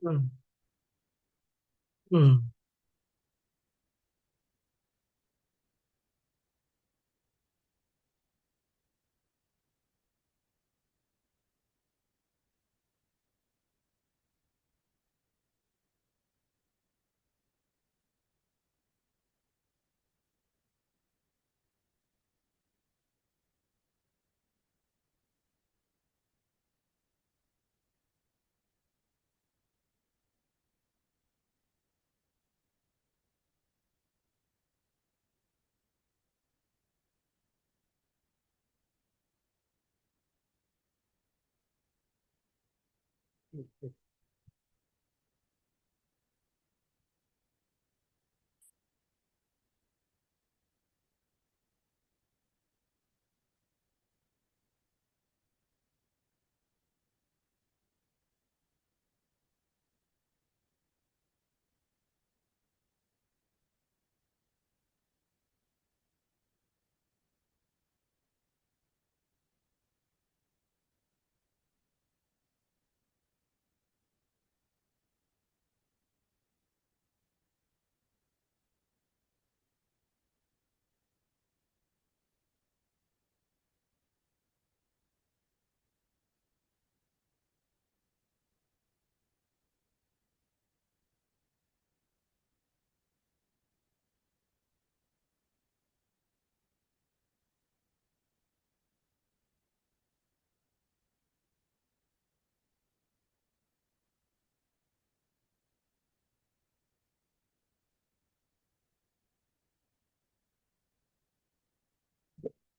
Mm, mm,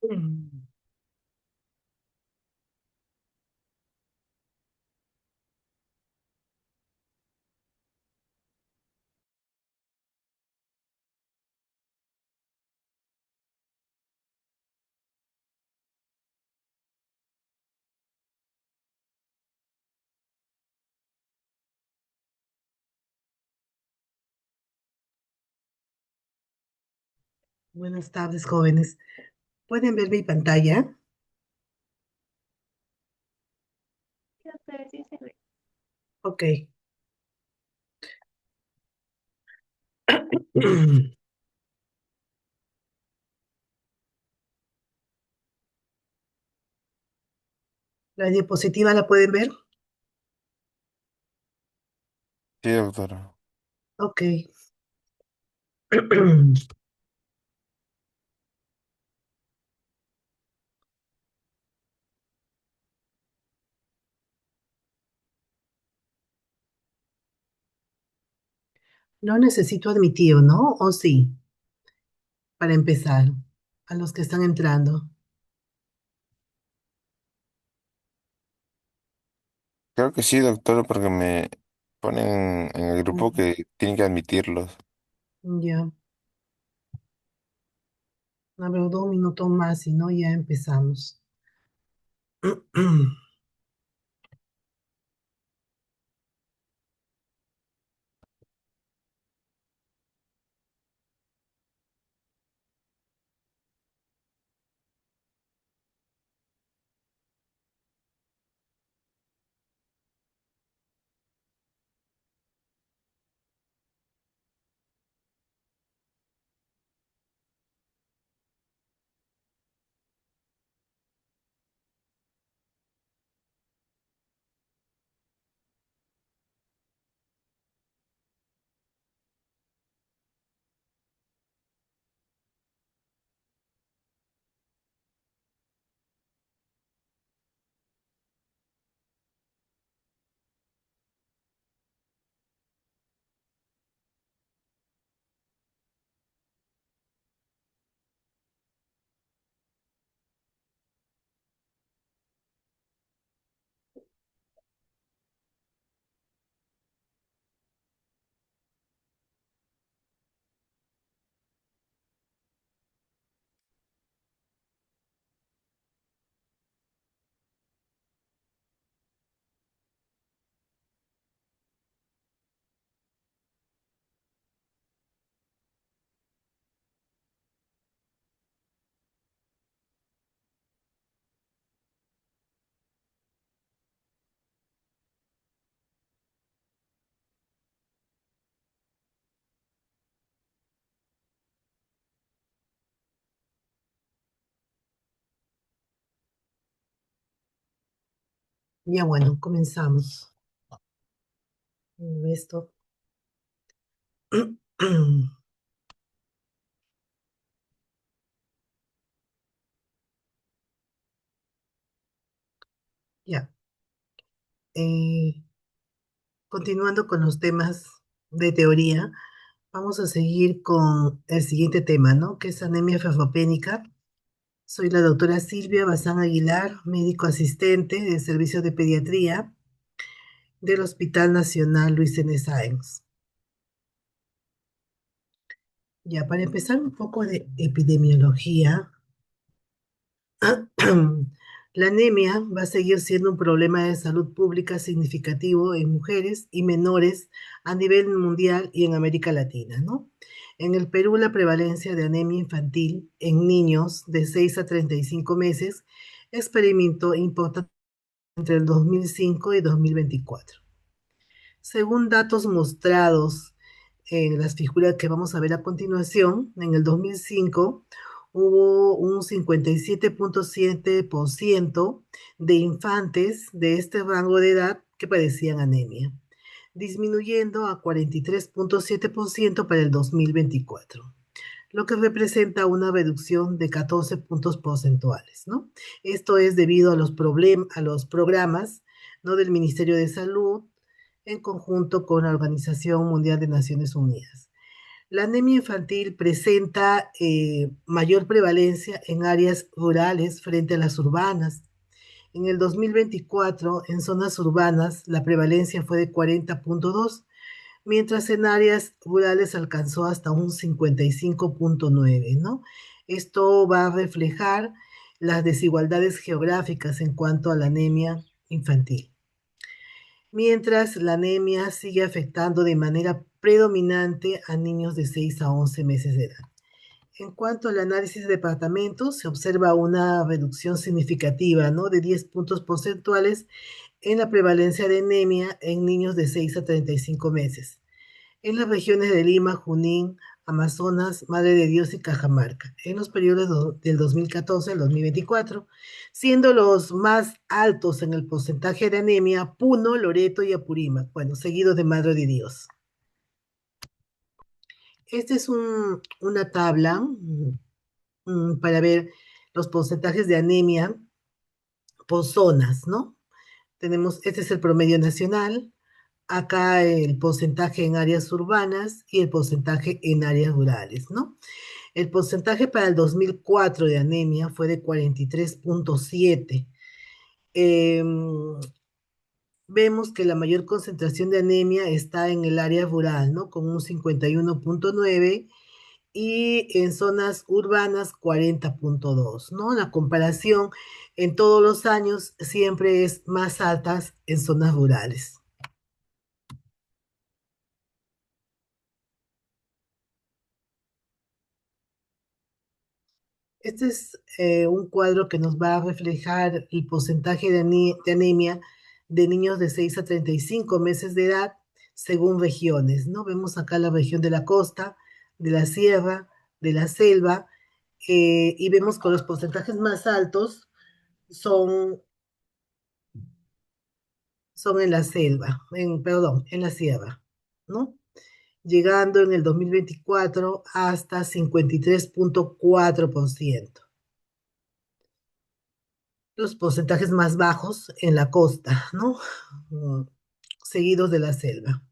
mm. Buenas tardes, jóvenes. ¿Pueden ver mi pantalla? Ok. ¿La diapositiva la pueden ver? Sí, doctora. Ok. No necesito admitido, ¿no? ¿O sí? Para empezar, a los que están entrando. Creo que sí, doctora, porque me ponen en el grupo Mm, que tienen que admitirlos. ya, a ver, 2 minutos más y no, ya empezamos. Ya bueno, comenzamos. Esto. Ya. Eh, Continuando con los temas de teoría, vamos a seguir con el siguiente tema, ¿no? Que es anemia fosfopénica. Soy la doctora Silvia Bazán Aguilar, médico asistente del Servicio de Pediatría del Hospital Nacional Luis N. Sáenz. Ya, para empezar un poco de epidemiología, la anemia va a seguir siendo un problema de salud pública significativo en mujeres y menores a nivel mundial y en América Latina, ¿no? En el Perú, la prevalencia de anemia infantil en niños de 6 a 35 meses experimentó importante entre el 2005 y 2024. Según datos mostrados en las figuras que vamos a ver a continuación, en el 2005 hubo un 57.7% de infantes de este rango de edad que padecían anemia, disminuyendo a 43.7% para el 2024, lo que representa una reducción de 14 puntos porcentuales, ¿no? Esto es debido a a los programas, ¿no?, del Ministerio de Salud en conjunto con la Organización Mundial de Naciones Unidas. La anemia infantil presenta mayor prevalencia en áreas rurales frente a las urbanas. En el 2024, en zonas urbanas, la prevalencia fue de 40.2, mientras en áreas rurales alcanzó hasta un 55.9, ¿no? Esto va a reflejar las desigualdades geográficas en cuanto a la anemia infantil. Mientras la anemia sigue afectando de manera predominante a niños de 6 a 11 meses de edad. En cuanto al análisis de departamentos, se observa una reducción significativa, ¿no?, de 10 puntos porcentuales en la prevalencia de anemia en niños de 6 a 35 meses en las regiones de Lima, Junín, Amazonas, Madre de Dios y Cajamarca, en los periodos del 2014 al 2024, siendo los más altos en el porcentaje de anemia Puno, Loreto y Apurímac, bueno, seguidos de Madre de Dios. Esta es una tabla para ver los porcentajes de anemia por zonas, ¿no? Este es el promedio nacional, acá el porcentaje en áreas urbanas y el porcentaje en áreas rurales, ¿no? El porcentaje para el 2004 de anemia fue de 43.7. Eh, Vemos que la mayor concentración de anemia está en el área rural, ¿no? Con un 51.9 y en zonas urbanas 40.2, ¿no? La comparación en todos los años siempre es más altas en zonas rurales. Este es un cuadro que nos va a reflejar el porcentaje de anemia de niños de 6 a 35 meses de edad según regiones, ¿no? Vemos acá la región de la costa, de la sierra, de la selva, y vemos que los porcentajes más altos son, son en la selva, perdón, en la sierra, ¿no? Llegando en el 2024 hasta 53.4%. Los porcentajes más bajos en la costa, ¿no? Mm, Seguidos de la selva.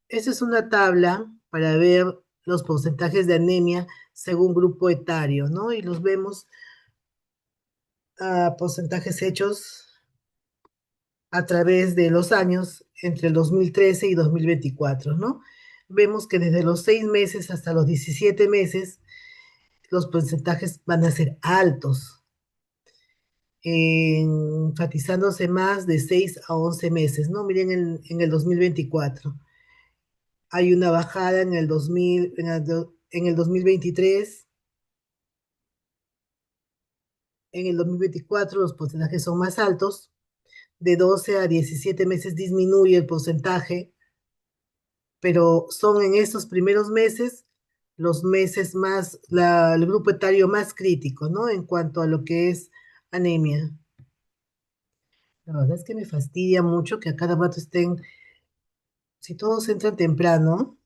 Esta es una tabla para ver los porcentajes de anemia según grupo etario, ¿no? Y los vemos a porcentajes hechos a través de los años entre el 2013 y 2024, ¿no? Vemos que desde los 6 meses hasta los 17 meses los porcentajes van a ser altos, enfatizándose más de 6 a 11 meses, ¿no? Miren en el 2024. Hay una bajada en el 2000, en el 2023, en el 2024 los porcentajes son más altos, de 12 a 17 meses disminuye el porcentaje, pero son en estos primeros meses los meses más, el grupo etario más crítico, ¿no? En cuanto a lo que es anemia. La verdad es que me fastidia mucho que a cada rato estén, si todos entran temprano,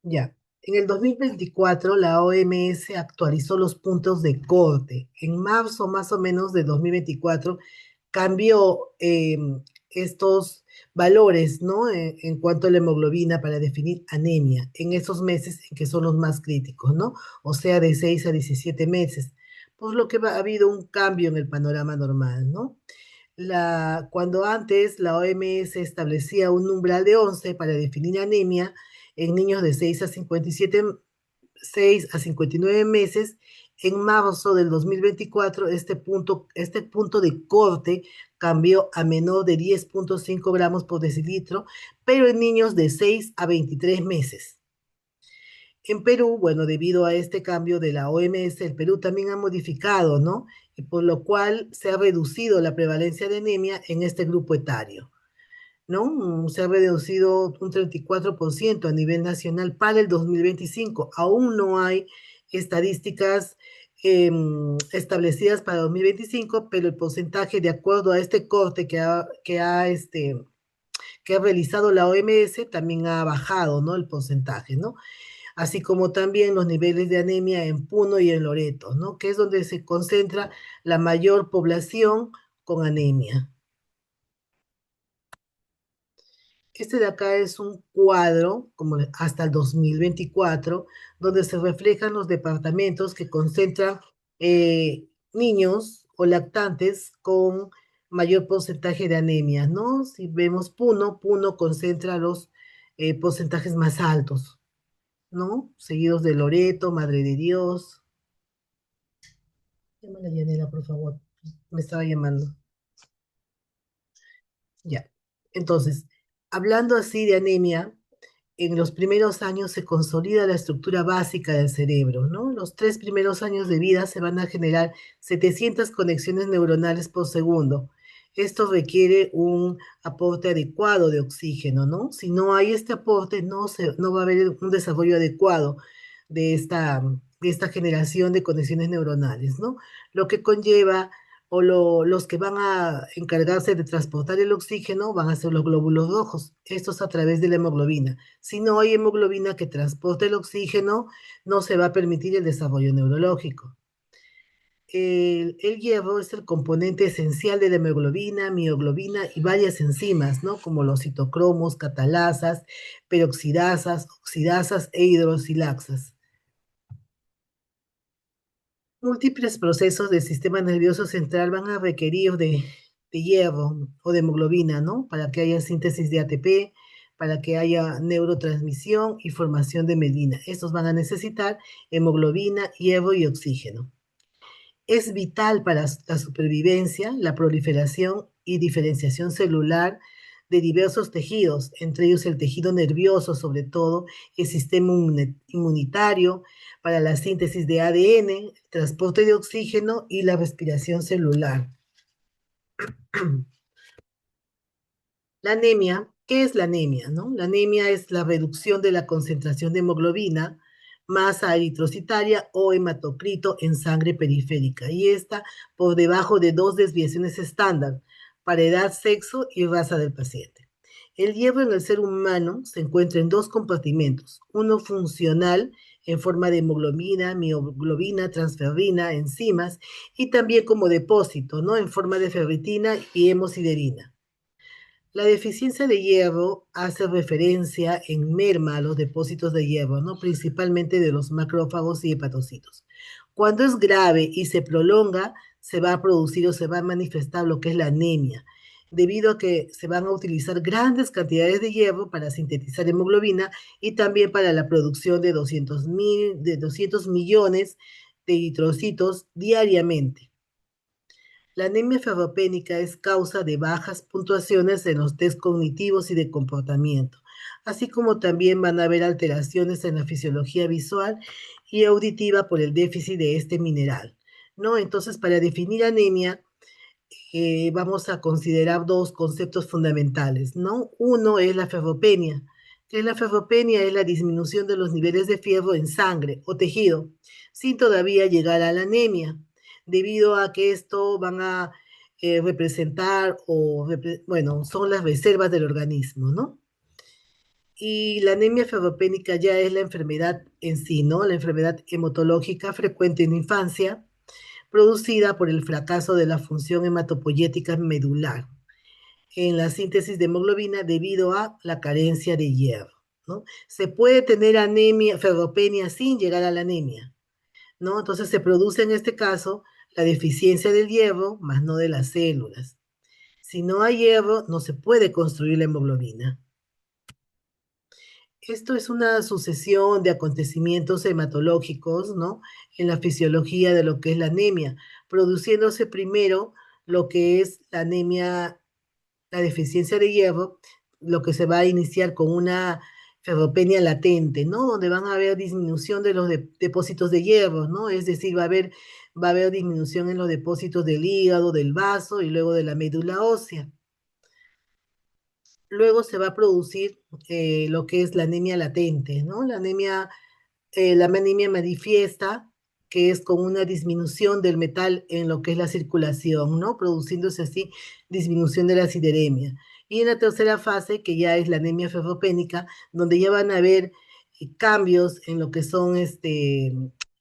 ya. En el 2024, la OMS actualizó los puntos de corte. En marzo, más o menos, de 2024, cambió estos valores, ¿no? En cuanto a la hemoglobina para definir anemia en esos meses en que son los más críticos, ¿no? O sea, de 6 a 17 meses. Por lo que ha habido un cambio en el panorama normal, ¿no? Cuando antes la OMS establecía un umbral de 11 para definir anemia en niños de 6 a 59 meses, en marzo del 2024 este punto de corte cambió a menor de 10,5 gramos por decilitro, pero en niños de 6 a 23 meses. En Perú, bueno, debido a este cambio de la OMS, el Perú también ha modificado, ¿no? Y por lo cual se ha reducido la prevalencia de anemia en este grupo etario, ¿no? Se ha reducido un 34% a nivel nacional para el 2025. Aún no hay estadísticas establecidas para 2025, pero el porcentaje de acuerdo a este corte que ha realizado la OMS también ha bajado, ¿no? El porcentaje, ¿no? Así como también los niveles de anemia en Puno y en Loreto, ¿no? Que es donde se concentra la mayor población con anemia. Este de acá es un cuadro, como hasta el 2024, donde se reflejan los departamentos que concentran niños o lactantes con mayor porcentaje de anemia, ¿no? Si vemos Puno, Puno concentra los porcentajes más altos, ¿no? Seguidos de Loreto, Madre de Dios. Llámala Yanela, por favor. Me estaba llamando. Ya. Entonces, hablando así de anemia, en los primeros años se consolida la estructura básica del cerebro, ¿no? Los 3 primeros años de vida se van a generar 700 conexiones neuronales por segundo. Esto requiere un aporte adecuado de oxígeno, ¿no? Si no hay este aporte, no va a haber un desarrollo adecuado de esta generación de conexiones neuronales, ¿no? Lo que conlleva los que van a encargarse de transportar el oxígeno van a ser los glóbulos rojos, estos a través de la hemoglobina. Si no hay hemoglobina que transporte el oxígeno, no se va a permitir el desarrollo neurológico. El hierro es el componente esencial de la hemoglobina, mioglobina y varias enzimas, ¿no? Como los citocromos, catalasas, peroxidasas, oxidasas e hidroxilasas. Múltiples procesos del sistema nervioso central van a requerir de hierro o de hemoglobina, ¿no? Para que haya síntesis de ATP, para que haya neurotransmisión y formación de mielina. Estos van a necesitar hemoglobina, hierro y oxígeno. Es vital para la supervivencia, la proliferación y diferenciación celular de diversos tejidos, entre ellos el tejido nervioso, sobre todo el sistema inmunitario, para la síntesis de ADN, transporte de oxígeno y la respiración celular. La anemia, ¿qué es la anemia? ¿No? La anemia es la reducción de la concentración de hemoglobina, masa eritrocitaria o hematocrito en sangre periférica, y esta por debajo de 2 desviaciones estándar para edad, sexo y raza del paciente. El hierro en el ser humano se encuentra en 2 compartimentos, uno funcional en forma de hemoglobina, mioglobina, transferrina, enzimas, y también como depósito, ¿no? En forma de ferritina y hemosiderina. La deficiencia de hierro hace referencia en merma a los depósitos de hierro, ¿no? Principalmente de los macrófagos y hepatocitos. Cuando es grave y se prolonga, se va a producir o se va a manifestar lo que es la anemia, debido a que se van a utilizar grandes cantidades de hierro para sintetizar hemoglobina y también para la producción de 200 millones de eritrocitos diariamente. La anemia ferropénica es causa de bajas puntuaciones en los test cognitivos y de comportamiento, así como también van a haber alteraciones en la fisiología visual y auditiva por el déficit de este mineral, ¿no? Entonces, para definir anemia, vamos a considerar 2 conceptos fundamentales, ¿no? Uno es la ferropenia, que la ferropenia es la disminución de los niveles de fierro en sangre o tejido, sin todavía llegar a la anemia, debido a que esto van a representar bueno, son las reservas del organismo, ¿no? Y la anemia ferropénica ya es la enfermedad en sí, ¿no? La enfermedad hematológica frecuente en la infancia, producida por el fracaso de la función hematopoyética medular en la síntesis de hemoglobina debido a la carencia de hierro, ¿no? Se puede tener anemia, ferropenia sin llegar a la anemia, ¿no? Entonces se produce en este caso la deficiencia del hierro, más no de las células. Si no hay hierro, no se puede construir la hemoglobina. Esto es una sucesión de acontecimientos hematológicos, ¿no? En la fisiología de lo que es la anemia, produciéndose primero lo que es la anemia, la deficiencia de hierro, lo que se va a iniciar con una ferropenia latente, ¿no? Donde van a haber disminución de los depósitos de hierro, ¿no? Es decir, va a haber disminución en los depósitos del hígado, del vaso y luego de la médula ósea. Luego se va a producir lo que es la anemia latente, ¿no? La anemia manifiesta, que es con una disminución del metal en lo que es la circulación, ¿no? Produciéndose así disminución de la sideremia. Y en la tercera fase, que ya es la anemia ferropénica, donde ya van a haber cambios en lo que son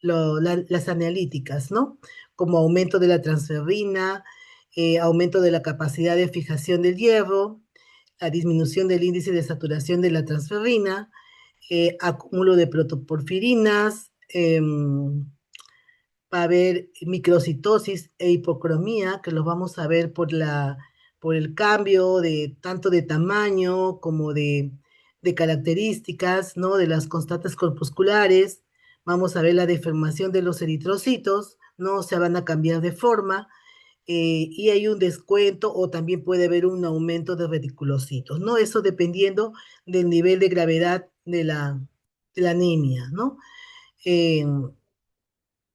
las analíticas, ¿no? Como aumento de la transferrina, aumento de la capacidad de fijación del hierro, la disminución del índice de saturación de la transferrina, acúmulo de protoporfirinas, va a haber microcitosis e hipocromía, que los vamos a ver por el cambio de tanto de tamaño como de características, ¿no? De las constantes corpusculares. Vamos a ver la deformación de los eritrocitos, ¿no? Se van a cambiar de forma. Y hay un descuento o también puede haber un aumento de reticulocitos, ¿no? Eso dependiendo del nivel de gravedad de la anemia, ¿no? Eh,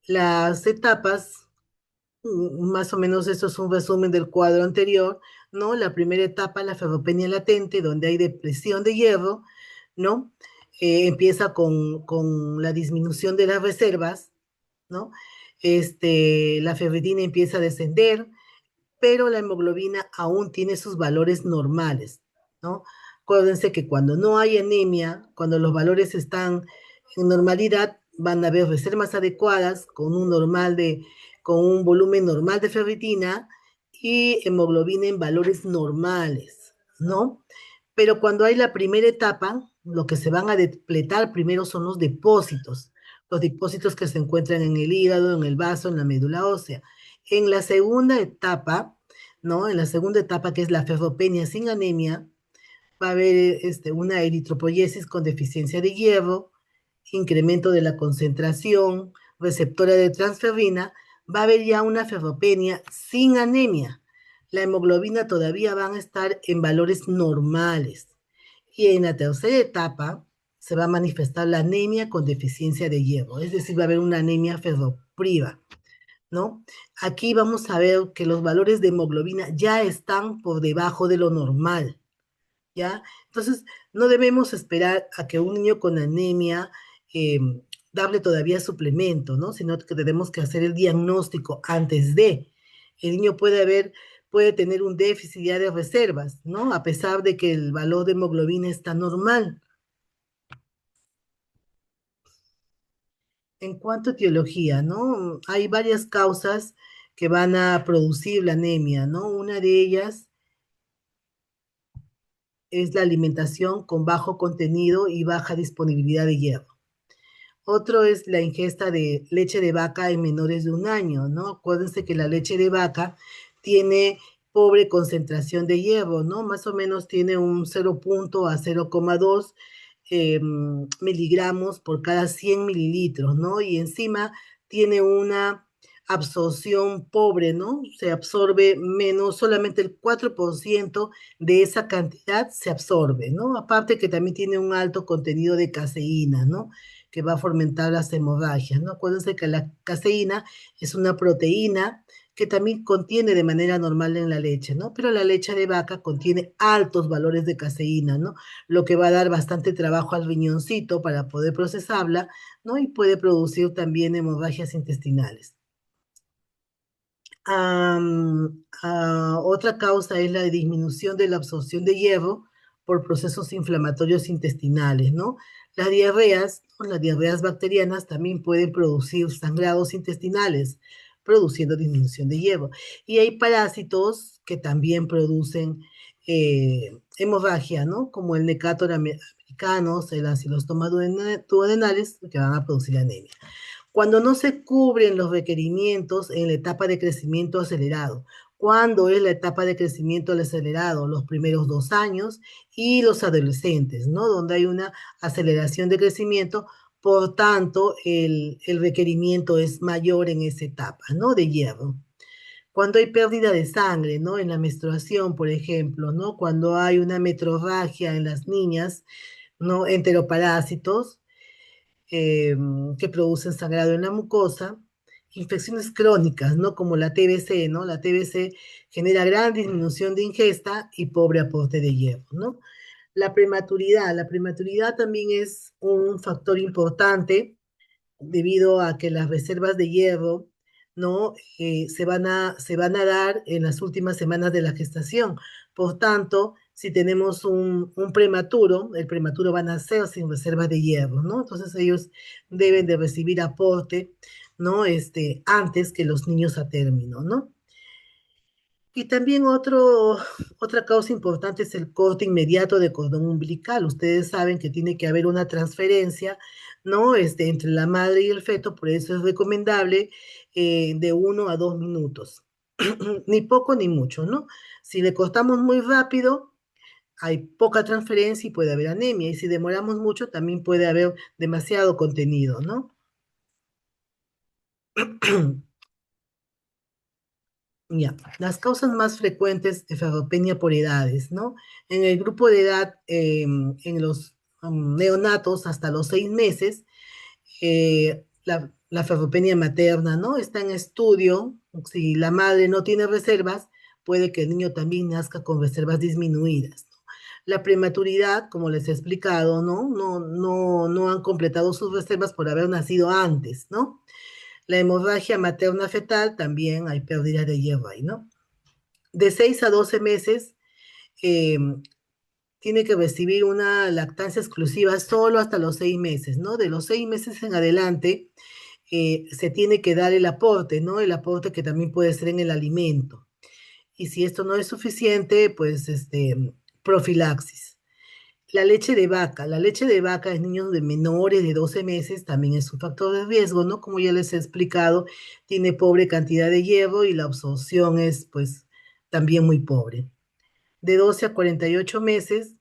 las etapas, más o menos eso es un resumen del cuadro anterior, ¿no? La primera etapa, la ferropenia latente, donde hay depresión de hierro, ¿no? Empieza con la disminución de las reservas, ¿no? La ferritina empieza a descender, pero la hemoglobina aún tiene sus valores normales, ¿no? Acuérdense que cuando no hay anemia, cuando los valores están en normalidad, van a haber reservas adecuadas con un volumen normal de ferritina y hemoglobina en valores normales, ¿no? Pero cuando hay la primera etapa, lo que se van a depletar primero son los depósitos que se encuentran en el hígado, en el vaso, en la médula ósea. En la segunda etapa, ¿no? En la segunda etapa, que es la ferropenia sin anemia, va a haber una eritropoyesis con deficiencia de hierro, incremento de la concentración receptora de transferrina, va a haber ya una ferropenia sin anemia. La hemoglobina todavía van a estar en valores normales. Y en la tercera etapa se va a manifestar la anemia con deficiencia de hierro, es decir, va a haber una anemia ferropriva, ¿no? Aquí vamos a ver que los valores de hemoglobina ya están por debajo de lo normal, ¿ya? Entonces, no debemos esperar a que un niño con anemia eh, darle todavía suplemento, ¿no? Sino que tenemos que hacer el diagnóstico antes de. El niño puede tener un déficit ya de reservas, ¿no? A pesar de que el valor de hemoglobina está normal. En cuanto a etiología, ¿no? Hay varias causas que van a producir la anemia, ¿no? Una de ellas es la alimentación con bajo contenido y baja disponibilidad de hierro. Otro es la ingesta de leche de vaca en menores de un año, ¿no? Acuérdense que la leche de vaca tiene pobre concentración de hierro, ¿no? Más o menos tiene un 0 a 0,2 miligramos por cada 100 mililitros, ¿no? Y encima tiene una absorción pobre, ¿no? Se absorbe menos, solamente el 4% de esa cantidad se absorbe, ¿no? Aparte que también tiene un alto contenido de caseína, ¿no? que va a fomentar las hemorragias, ¿no? Acuérdense que la caseína es una proteína que también contiene de manera normal en la leche, ¿no? Pero la leche de vaca contiene altos valores de caseína, ¿no? Lo que va a dar bastante trabajo al riñoncito para poder procesarla, ¿no? Y puede producir también hemorragias intestinales. Otra causa es la disminución de la absorción de hierro por procesos inflamatorios intestinales, ¿no? Las diarreas, ¿no? Las diarreas bacterianas también pueden producir sangrados intestinales, produciendo disminución de hierro. Y hay parásitos que también producen hemorragia, ¿no? Como el Necator americanos, el Ancylostoma duodenales, que van a producir anemia. Cuando no se cubren los requerimientos en la etapa de crecimiento acelerado. ¿Cuándo es la etapa de crecimiento acelerado? Los primeros 2 años y los adolescentes, ¿no? Donde hay una aceleración de crecimiento, por tanto, el requerimiento es mayor en esa etapa, ¿no? De hierro. Cuando hay pérdida de sangre, ¿no? En la menstruación, por ejemplo, ¿no? Cuando hay una metrorragia en las niñas, ¿no? Enteroparásitos, eh, que producen sangrado en la mucosa, infecciones crónicas, ¿no? Como la TBC, ¿no? La TBC genera gran disminución de ingesta y pobre aporte de hierro, ¿no? La prematuridad también es un factor importante debido a que las reservas de hierro, ¿no? Se van a dar en las últimas semanas de la gestación. Por tanto, si tenemos un prematuro, el prematuro va a nacer sin reservas de hierro, ¿no? Entonces ellos deben de recibir aporte, ¿no? Antes que los niños a término, ¿no? Y también otra causa importante es el corte inmediato de cordón umbilical. Ustedes saben que tiene que haber una transferencia, ¿no? Entre la madre y el feto, por eso es recomendable de 1 a 2 minutos. Ni poco ni mucho, ¿no? Si le cortamos muy rápido, hay poca transferencia y puede haber anemia. Y si demoramos mucho, también puede haber demasiado contenido, ¿no? Ya, las causas más frecuentes de ferropenia por edades, ¿no? En el grupo de edad, en los neonatos hasta los 6 meses, la ferropenia materna, ¿no? Está en estudio. Si la madre no tiene reservas, puede que el niño también nazca con reservas disminuidas, ¿no? La prematuridad, como les he explicado, ¿no? No han completado sus reservas por haber nacido antes, ¿no? La hemorragia materna fetal, también hay pérdida de hierro ahí, ¿no? De 6 a 12 meses, eh, tiene que recibir una lactancia exclusiva solo hasta los 6 meses, ¿no? De los 6 meses en adelante, se tiene que dar el aporte, ¿no? El aporte que también puede ser en el alimento. Y si esto no es suficiente, pues profilaxis. La leche de vaca en niños de menores de 12 meses también es un factor de riesgo, ¿no? Como ya les he explicado, tiene pobre cantidad de hierro y la absorción es, pues, también muy pobre. De 12 a 48 meses,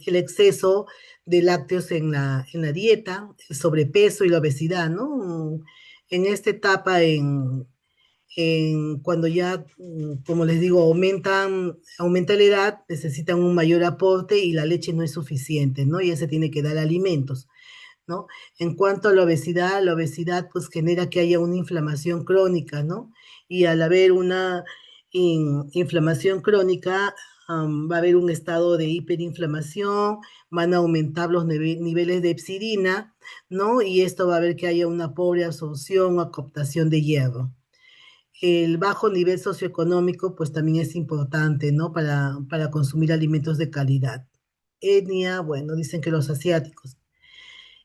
el exceso de lácteos en la dieta, el sobrepeso y la obesidad, ¿no? En esta etapa, cuando ya, como les digo, aumenta la edad, necesitan un mayor aporte y la leche no es suficiente, ¿no? Ya se tiene que dar alimentos, ¿no? En cuanto a la obesidad pues genera que haya una inflamación crónica, ¿no? Y al haber una inflamación crónica, va a haber un estado de hiperinflamación, van a aumentar los niveles de epsidina, ¿no? Y esto va a ver que haya una pobre absorción o captación de hierro. El bajo nivel socioeconómico, pues también es importante, ¿no? Para consumir alimentos de calidad. Etnia, bueno, dicen que los asiáticos.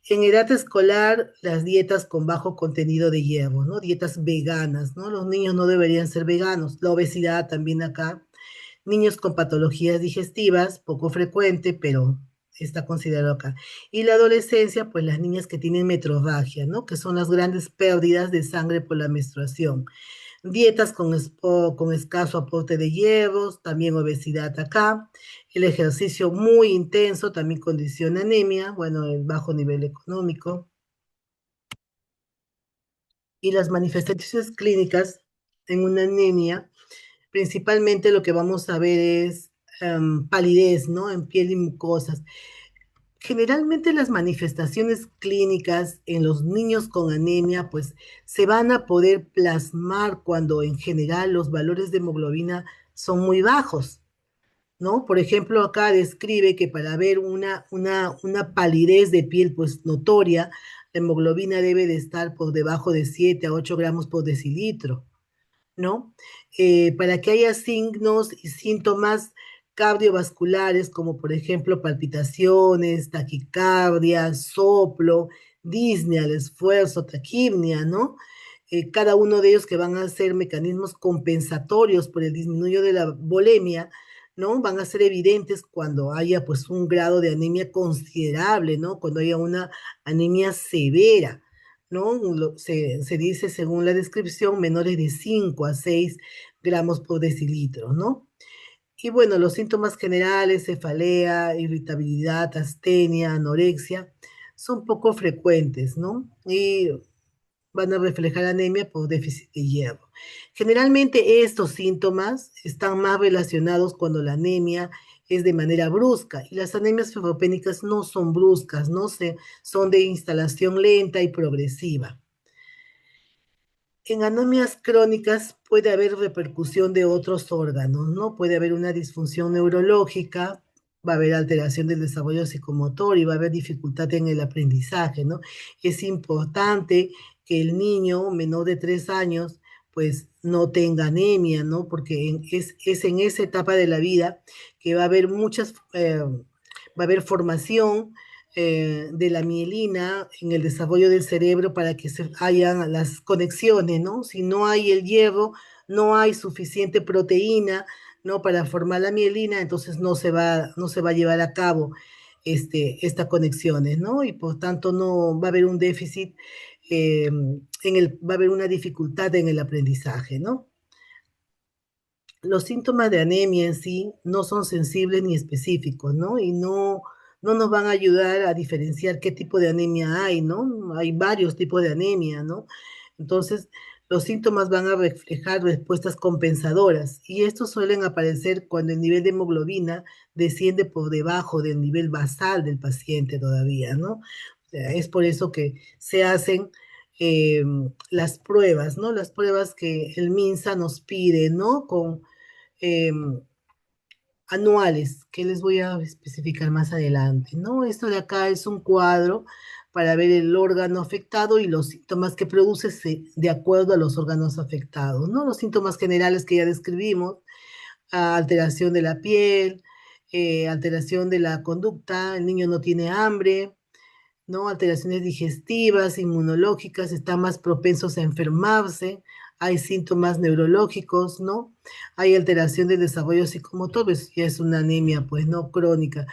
En edad escolar, las dietas con bajo contenido de hierro, ¿no? Dietas veganas, ¿no? Los niños no deberían ser veganos. La obesidad también acá. Niños con patologías digestivas, poco frecuente, pero está considerado acá. Y la adolescencia, pues las niñas que tienen metrorragia, ¿no? Que son las grandes pérdidas de sangre por la menstruación. Dietas con escaso aporte de hierros, también obesidad acá. El ejercicio muy intenso también condiciona anemia, bueno, el bajo nivel económico. Y las manifestaciones clínicas en una anemia, principalmente lo que vamos a ver es palidez, ¿no? En piel y mucosas. Generalmente las manifestaciones clínicas en los niños con anemia pues se van a poder plasmar cuando en general los valores de hemoglobina son muy bajos, ¿no? Por ejemplo, acá describe que para ver una palidez de piel pues notoria, la hemoglobina debe de estar por debajo de 7 a 8 gramos por decilitro, ¿no? Para que haya signos y síntomas cardiovasculares, como por ejemplo palpitaciones, taquicardia, soplo, disnea al esfuerzo, taquipnia, ¿no? Cada uno de ellos que van a ser mecanismos compensatorios por el disminuyo de la volemia, ¿no? Van a ser evidentes cuando haya pues un grado de anemia considerable, ¿no? Cuando haya una anemia severa. ¿No? Se dice, según la descripción, menores de 5 a 6 gramos por decilitro, ¿no? Y bueno, los síntomas generales, cefalea, irritabilidad, astenia, anorexia, son poco frecuentes, ¿no? Y van a reflejar anemia por déficit de hierro. Generalmente estos síntomas están más relacionados cuando la anemia es de manera brusca y las anemias ferropénicas no son bruscas, no se, son de instalación lenta y progresiva. En anemias crónicas puede haber repercusión de otros órganos, ¿no? Puede haber una disfunción neurológica, va a haber alteración del desarrollo psicomotor y va a haber dificultad en el aprendizaje, ¿no? Es importante que el niño menor de 3 años pues no tenga anemia, ¿no? Porque es en esa etapa de la vida que va a haber va a haber formación de la mielina en el desarrollo del cerebro para que se hayan las conexiones, ¿no? Si no hay el hierro, no hay suficiente proteína, ¿no? Para formar la mielina, entonces no se va a llevar a cabo estas conexiones, ¿no? Y por tanto no va a haber un déficit, va a haber una dificultad en el aprendizaje, ¿no? Los síntomas de anemia en sí no son sensibles ni específicos, ¿no? Y no nos van a ayudar a diferenciar qué tipo de anemia hay, ¿no? Hay varios tipos de anemia, ¿no? Entonces, los síntomas van a reflejar respuestas compensadoras y estos suelen aparecer cuando el nivel de hemoglobina desciende por debajo del nivel basal del paciente todavía, ¿no? O sea, es por eso que se hacen eh, las pruebas, ¿no? Las pruebas que el MINSA nos pide, ¿no? Con eh, anuales, que les voy a especificar más adelante, ¿no? Esto de acá es un cuadro para ver el órgano afectado y los síntomas que produce de acuerdo a los órganos afectados, ¿no? Los síntomas generales que ya describimos, alteración de la piel, alteración de la conducta, el niño no tiene hambre, ¿no? Alteraciones digestivas, inmunológicas, están más propensos a enfermarse, hay síntomas neurológicos, ¿no? Hay alteración del desarrollo psicomotor, pues ya es una anemia, pues, ¿no? Crónica,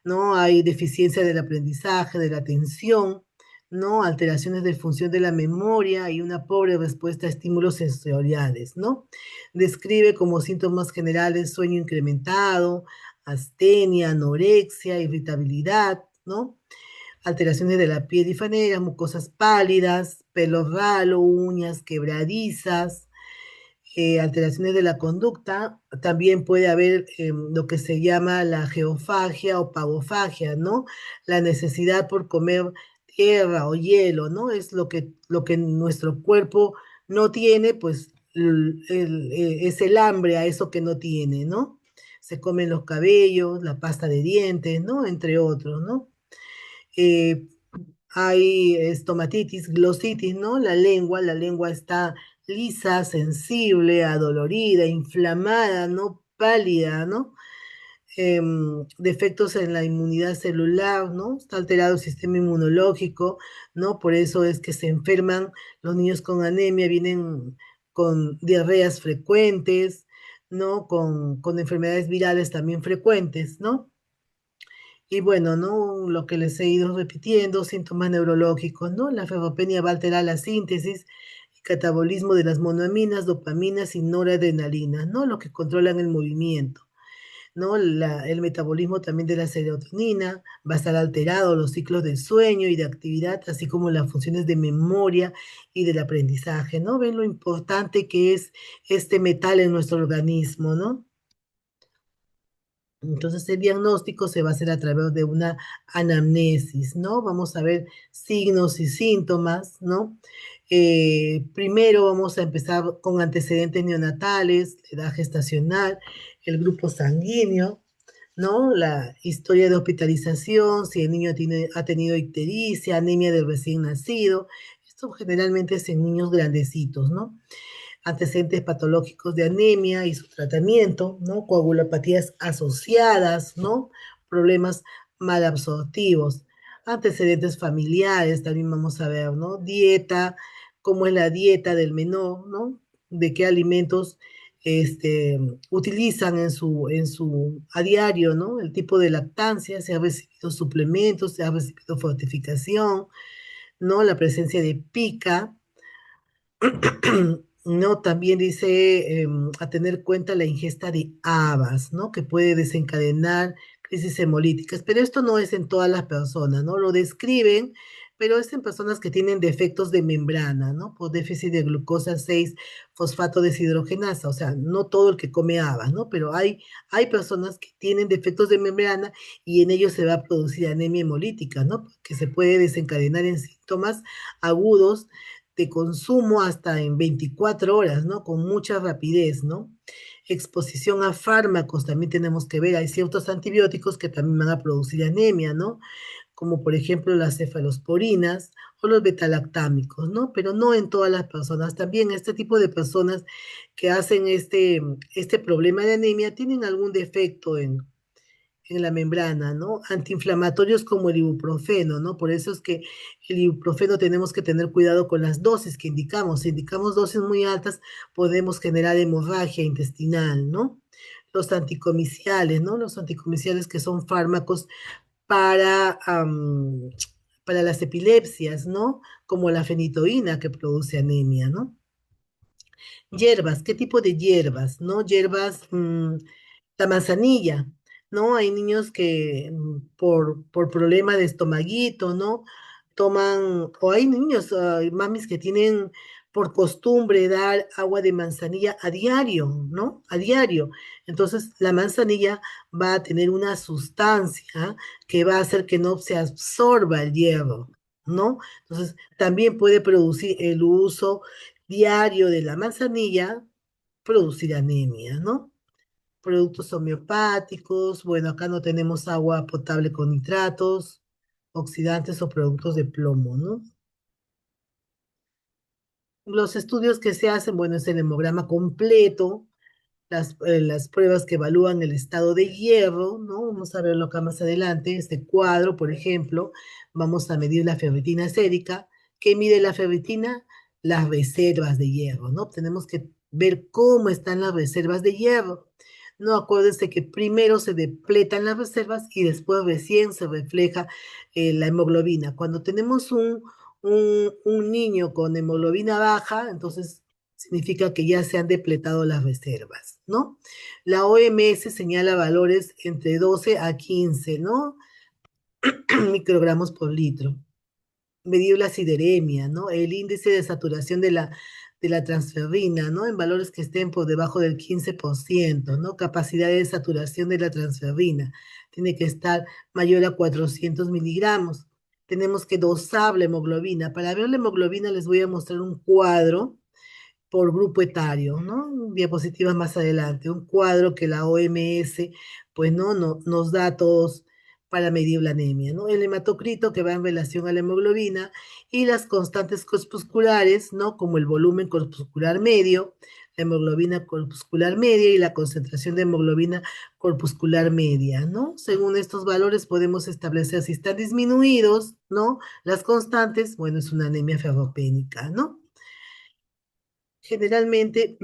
¿no? Hay deficiencia del aprendizaje, de la atención, ¿no? Alteraciones de función de la memoria y una pobre respuesta a estímulos sensoriales, ¿no? Describe como síntomas generales sueño incrementado, astenia, anorexia, irritabilidad, ¿no? Alteraciones de la piel difaneras, mucosas pálidas, pelo ralo, uñas quebradizas, alteraciones de la conducta. También puede haber lo que se llama la geofagia o pagofagia, ¿no? La necesidad por comer tierra o hielo, ¿no? Es lo que nuestro cuerpo no tiene, pues es el hambre a eso que no tiene, ¿no? Se comen los cabellos, la pasta de dientes, ¿no? Entre otros, ¿no? Eh, Hay estomatitis, glositis, ¿no? La lengua está lisa, sensible, adolorida, inflamada, ¿no? Pálida, ¿no? Defectos en la inmunidad celular, ¿no? Está alterado el sistema inmunológico, ¿no? Por eso es que se enferman los niños con anemia, vienen con diarreas frecuentes, ¿no? Con enfermedades virales también frecuentes, ¿no? Y bueno, ¿no? Lo que les he ido repitiendo, síntomas neurológicos, ¿no? La ferropenia va a alterar la síntesis y catabolismo de las monoaminas, dopaminas y noradrenalinas, ¿no? Lo que controlan el movimiento, ¿no? El metabolismo también de la serotonina, va a estar alterado los ciclos del sueño y de actividad, así como las funciones de memoria y del aprendizaje, ¿no? Ven lo importante que es este metal en nuestro organismo, ¿no? Entonces, el diagnóstico se va a hacer a través de una anamnesis, ¿no? Vamos a ver signos y síntomas, ¿no? Primero vamos a empezar con antecedentes neonatales, edad gestacional, el grupo sanguíneo, ¿no? La historia de hospitalización, si el niño ha tenido ictericia, anemia del recién nacido. Esto generalmente es en niños grandecitos, ¿no? Antecedentes patológicos de anemia y su tratamiento, ¿no? Coagulopatías asociadas, ¿no? Problemas malabsortivos, antecedentes familiares, también vamos a ver, ¿no? Dieta, cómo es la dieta del menor, ¿no? De qué alimentos este, utilizan en su a diario, ¿no? El tipo de lactancia, si ha recibido suplementos, si ha recibido fortificación, ¿no? La presencia de pica, ¿no? También dice a tener cuenta la ingesta de habas, ¿no? Que puede desencadenar crisis hemolíticas, pero esto no es en todas las personas, ¿no? Lo describen, pero es en personas que tienen defectos de membrana, ¿no? Por déficit de glucosa 6 fosfato deshidrogenasa, o sea, no todo el que come habas, ¿no? Pero hay personas que tienen defectos de membrana y en ellos se va a producir anemia hemolítica, ¿no? Que se puede desencadenar en síntomas agudos de consumo hasta en 24 horas, ¿no? Con mucha rapidez, ¿no? Exposición a fármacos, también tenemos que ver, hay ciertos antibióticos que también van a producir anemia, ¿no? Como por ejemplo las cefalosporinas o los betalactámicos, ¿no? Pero no en todas las personas. También este tipo de personas que hacen este problema de anemia tienen algún defecto en la membrana, ¿no? Antiinflamatorios como el ibuprofeno, ¿no? Por eso es que el ibuprofeno tenemos que tener cuidado con las dosis que indicamos. Si indicamos dosis muy altas, podemos generar hemorragia intestinal, ¿no? Los anticomiciales, ¿no? Los anticomiciales que son fármacos para, para las epilepsias, ¿no? Como la fenitoína que produce anemia, ¿no? Hierbas, ¿qué tipo de hierbas? ¿No? Hierbas, la manzanilla, ¿no? Hay niños que por problema de estomaguito, ¿no? Toman, o hay niños, mamis que tienen por costumbre dar agua de manzanilla a diario, ¿no? A diario. Entonces, la manzanilla va a tener una sustancia que va a hacer que no se absorba el hierro, ¿no? Entonces, también puede producir el uso diario de la manzanilla, producir anemia, ¿no? Productos homeopáticos, bueno, acá no tenemos agua potable con nitratos, oxidantes o productos de plomo, ¿no? Los estudios que se hacen, bueno, es el hemograma completo, las pruebas que evalúan el estado de hierro, ¿no? Vamos a verlo acá más adelante, este cuadro, por ejemplo, vamos a medir la ferritina sérica. ¿Qué mide la ferritina? Las reservas de hierro, ¿no? Tenemos que ver cómo están las reservas de hierro. No, acuérdense que primero se depletan las reservas y después recién se refleja la hemoglobina. Cuando tenemos un niño con hemoglobina baja, entonces significa que ya se han depletado las reservas, ¿no? La OMS señala valores entre 12 a 15, ¿no? Microgramos por litro. Medir la sideremia, ¿no? El índice de saturación de la transferrina, ¿no? En valores que estén por debajo del 15%, ¿no? Capacidad de saturación de la transferrina. Tiene que estar mayor a 400 miligramos. Tenemos que dosar la hemoglobina. Para ver la hemoglobina les voy a mostrar un cuadro por grupo etario, ¿no? Diapositivas más adelante, un cuadro que la OMS, pues, no nos da a todos para medir la anemia, ¿no? El hematocrito que va en relación a la hemoglobina y las constantes corpusculares, ¿no? Como el volumen corpuscular medio, la hemoglobina corpuscular media y la concentración de hemoglobina corpuscular media, ¿no? Según estos valores podemos establecer si están disminuidos, ¿no? Las constantes, bueno, es una anemia ferropénica, ¿no? Generalmente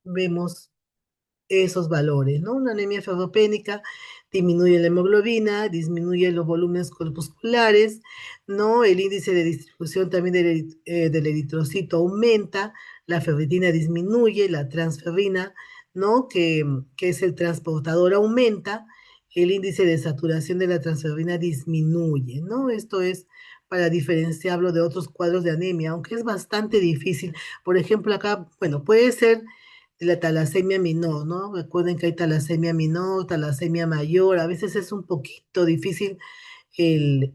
vemos esos valores, ¿no? Una anemia ferropénica disminuye la hemoglobina, disminuye los volúmenes corpusculares, ¿no? El índice de distribución también del eritrocito aumenta, la ferritina disminuye, la transferrina, ¿no? Que es el transportador aumenta, el índice de saturación de la transferrina disminuye, ¿no? Esto es para diferenciarlo de otros cuadros de anemia, aunque es bastante difícil. Por ejemplo, acá, bueno, puede ser de la talasemia menor, ¿no? Recuerden que hay talasemia menor, talasemia mayor, a veces es un poquito difícil el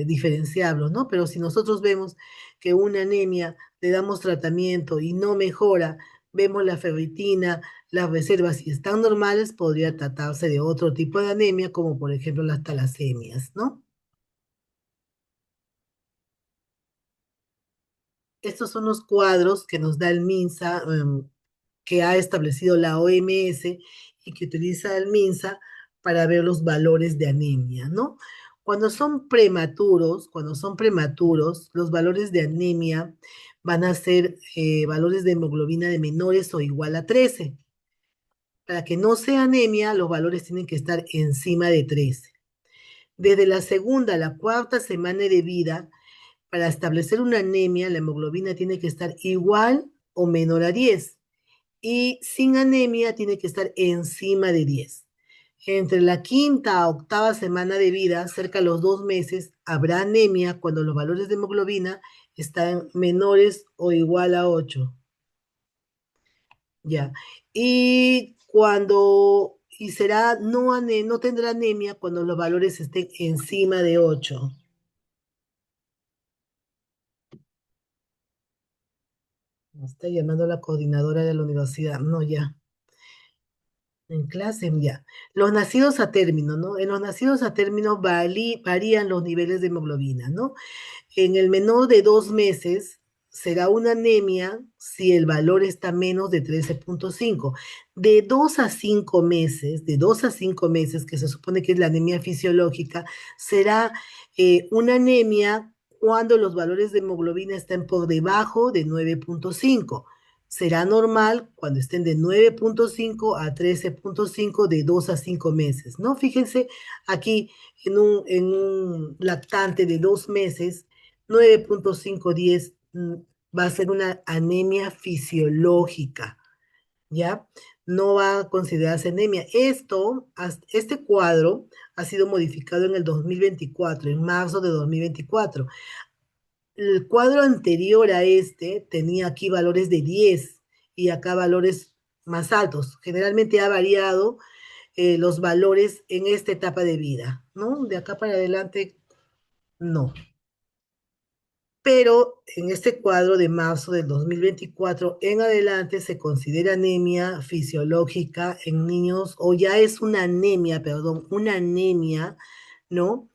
diferenciarlo, ¿no? Pero si nosotros vemos que una anemia le damos tratamiento y no mejora, vemos la ferritina, las reservas, si están normales, podría tratarse de otro tipo de anemia, como por ejemplo las talasemias, ¿no? Estos son los cuadros que nos da el MINSA, que ha establecido la OMS y que utiliza el MINSA para ver los valores de anemia, ¿no? Cuando son prematuros, los valores de anemia van a ser valores de hemoglobina de menores o igual a 13. Para que no sea anemia, los valores tienen que estar encima de 13. Desde la segunda a la cuarta semana de vida, para establecer una anemia, la hemoglobina tiene que estar igual o menor a 10 y sin anemia tiene que estar encima de 10. Entre la quinta a octava semana de vida, cerca de los 2 meses, habrá anemia cuando los valores de hemoglobina están menores o igual a 8. Ya. Y será, no tendrá anemia cuando los valores estén encima de 8. Me está llamando la coordinadora de la universidad. No, ya. En clase, ya. Los nacidos a término, ¿no? En los nacidos a término varían los niveles de hemoglobina, ¿no? En el menor de 2 meses será una anemia si el valor está menos de 13,5. De 2 a 5 meses, que se supone que es la anemia fisiológica, será una anemia cuando los valores de hemoglobina estén por debajo de 9,5. Será normal cuando estén de 9,5 a 13,5 de 2 a 5 meses, ¿no? Fíjense aquí en un lactante de 2 meses, 9,510 va a ser una anemia fisiológica, ¿ya? No va a considerarse anemia. Este cuadro ha sido modificado en el 2024, en marzo de 2024. El cuadro anterior a este tenía aquí valores de 10 y acá valores más altos. Generalmente ha variado los valores en esta etapa de vida, ¿no? De acá para adelante, no. Pero en este cuadro de marzo del 2024 en adelante se considera anemia fisiológica en niños, o ya es una anemia, perdón, una anemia, ¿no?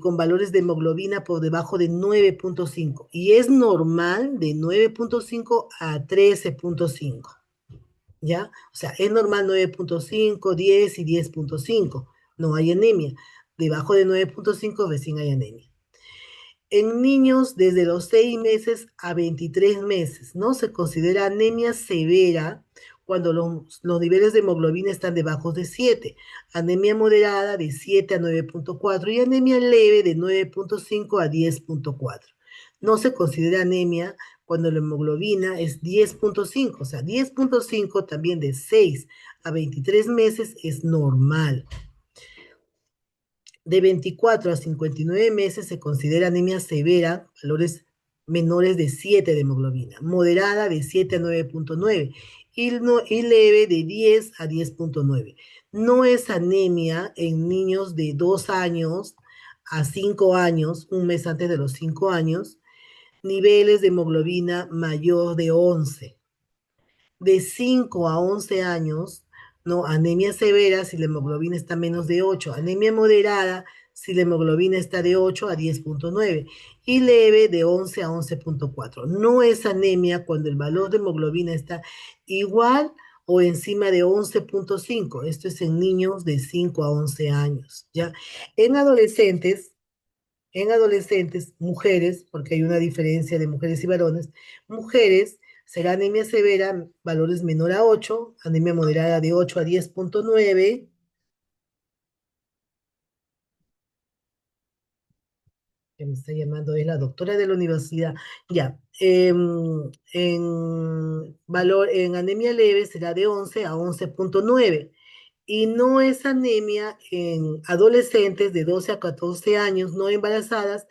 Con valores de hemoglobina por debajo de 9,5 y es normal de 9,5 a 13,5, ¿ya? O sea, es normal 9,5, 10 y 10,5, no hay anemia. Debajo de 9,5 recién hay anemia. En niños desde los 6 meses a 23 meses, ¿no? Se considera anemia severa cuando los niveles de hemoglobina están debajo de 7, anemia moderada de 7 a 9,4 y anemia leve de 9,5 a 10,4. No se considera anemia cuando la hemoglobina es 10,5, o sea, 10,5 también de 6 a 23 meses es normal. De 24 a 59 meses se considera anemia severa, valores menores de 7 de hemoglobina, moderada de 7 a 9,9 y leve de 10 a 10,9. No es anemia en niños de 2 años a 5 años, un mes antes de los 5 años, niveles de hemoglobina mayor de 11. De 5 a 11 años, ¿no? Anemia severa si la hemoglobina está menos de 8, anemia moderada si la hemoglobina está de 8 a 10,9 y leve de 11 a 11,4. No es anemia cuando el valor de hemoglobina está igual o encima de 11,5. Esto es en niños de 5 a 11 años, ¿ya? En adolescentes, mujeres, porque hay una diferencia de mujeres y varones, mujeres será anemia severa, valores menor a 8, anemia moderada de 8 a 10,9, que me está llamando es la doctora de la universidad, ya, en anemia leve será de 11 a 11,9 y no es anemia en adolescentes de 12 a 14 años no embarazadas,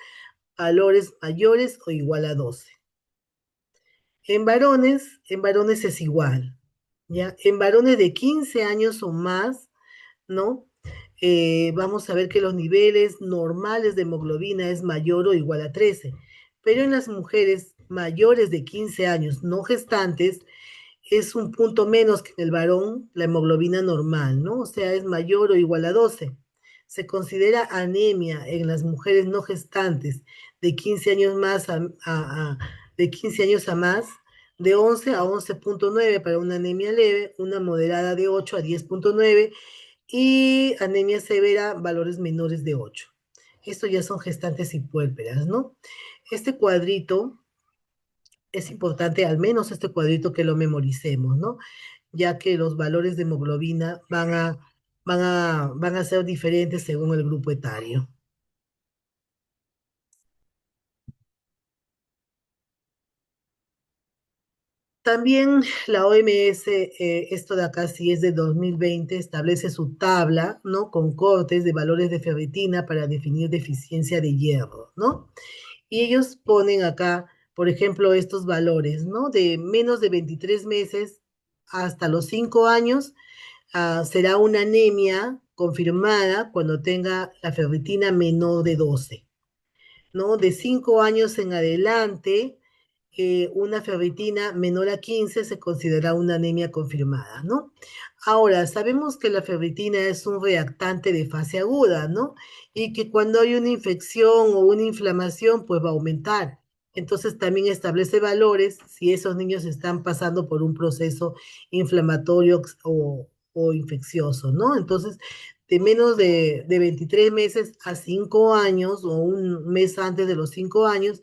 valores mayores o igual a 12. En varones es igual. ¿ya? En varones de 15 años o más, ¿no? Vamos a ver que los niveles normales de hemoglobina es mayor o igual a 13, pero en las mujeres mayores de 15 años no gestantes es un punto menos que en el varón la hemoglobina normal, ¿no? O sea, es mayor o igual a 12. Se considera anemia en las mujeres no gestantes de 15 años más de 15 años a más, de 11 a 11,9 para una anemia leve, una moderada de 8 a 10,9 y anemia severa, valores menores de 8. Esto ya son gestantes y puérperas, ¿no? Este cuadrito es importante, al menos este cuadrito que lo memoricemos, ¿no? Ya que los valores de hemoglobina van a ser diferentes según el grupo etario. También la OMS, esto de acá sí es de 2020, establece su tabla, ¿no? Con cortes de valores de ferritina para definir deficiencia de hierro, ¿no? Y ellos ponen acá, por ejemplo, estos valores, ¿no? De menos de 23 meses hasta los 5 años, será una anemia confirmada cuando tenga la ferritina menor de 12, ¿no? De 5 años en adelante, una ferritina menor a 15 se considera una anemia confirmada, ¿no? Ahora, sabemos que la ferritina es un reactante de fase aguda, ¿no? Y que cuando hay una infección o una inflamación, pues va a aumentar. Entonces también establece valores si esos niños están pasando por un proceso inflamatorio o infeccioso, ¿no? Entonces, de menos de 23 meses a 5 años o un mes antes de los 5 años,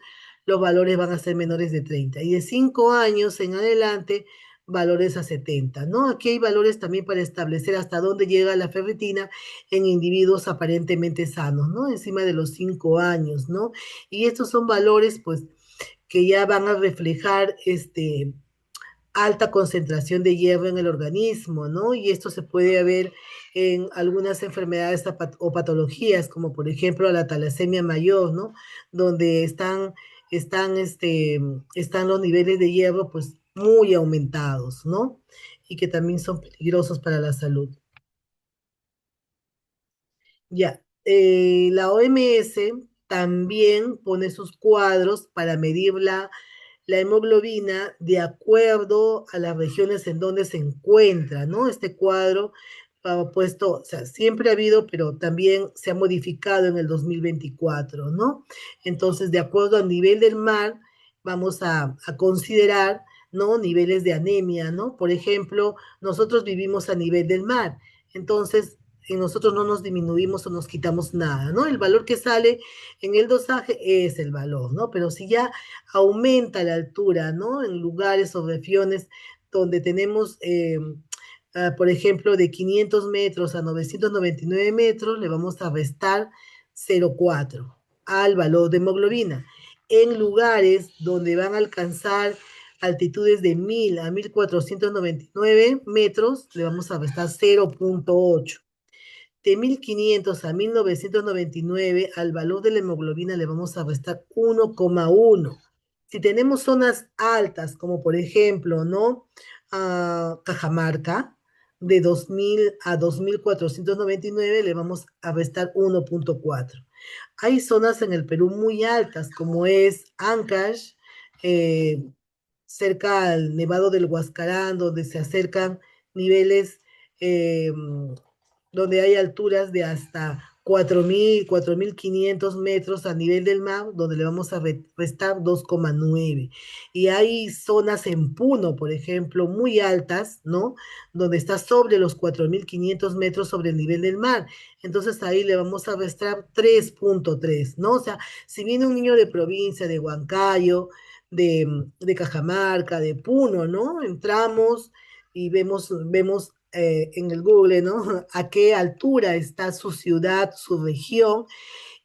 los valores van a ser menores de 30. Y de 5 años en adelante, valores a 70, ¿no? Aquí hay valores también para establecer hasta dónde llega la ferritina en individuos aparentemente sanos, ¿no? Encima de los 5 años, ¿no? Y estos son valores, pues, que ya van a reflejar alta concentración de hierro en el organismo, ¿no? Y esto se puede ver en algunas enfermedades o patologías, como por ejemplo la talasemia mayor, ¿no? Donde están, están los niveles de hierro pues muy aumentados, ¿no? Y que también son peligrosos para la salud. Ya, la OMS también pone sus cuadros para medir la hemoglobina de acuerdo a las regiones en donde se encuentra, ¿no? Este cuadro ha puesto, o sea, siempre ha habido, pero también se ha modificado en el 2024, ¿no? Entonces, de acuerdo al nivel del mar, vamos a considerar, ¿no? Niveles de anemia, ¿no? Por ejemplo, nosotros vivimos a nivel del mar, entonces en nosotros no nos disminuimos o nos quitamos nada, ¿no? El valor que sale en el dosaje es el valor, ¿no? Pero si ya aumenta la altura, ¿no? En lugares o regiones donde tenemos, por ejemplo, de 500 metros a 999 metros, le vamos a restar 0,4 al valor de hemoglobina. En lugares donde van a alcanzar altitudes de 1000 a 1499 metros, le vamos a restar 0,8. De 1500 a 1999 al valor de la hemoglobina le vamos a restar 1,1. Si tenemos zonas altas, como por ejemplo, ¿no? Cajamarca, de 2000 a 2499 le vamos a restar 1,4. Hay zonas en el Perú muy altas, como es Ancash, eh, cerca al Nevado del Huascarán, donde se acercan niveles, eh, donde hay alturas de hasta 4.500 metros a nivel del mar, donde le vamos a restar 2,9. Y hay zonas en Puno, por ejemplo, muy altas, ¿no? Donde está sobre los 4.500 metros sobre el nivel del mar. Entonces ahí le vamos a restar 3,3, ¿no? O sea, si viene un niño de provincia, de Huancayo, de Cajamarca, de Puno, ¿no? Entramos y vemos en el Google, ¿no? A qué altura está su ciudad, su región,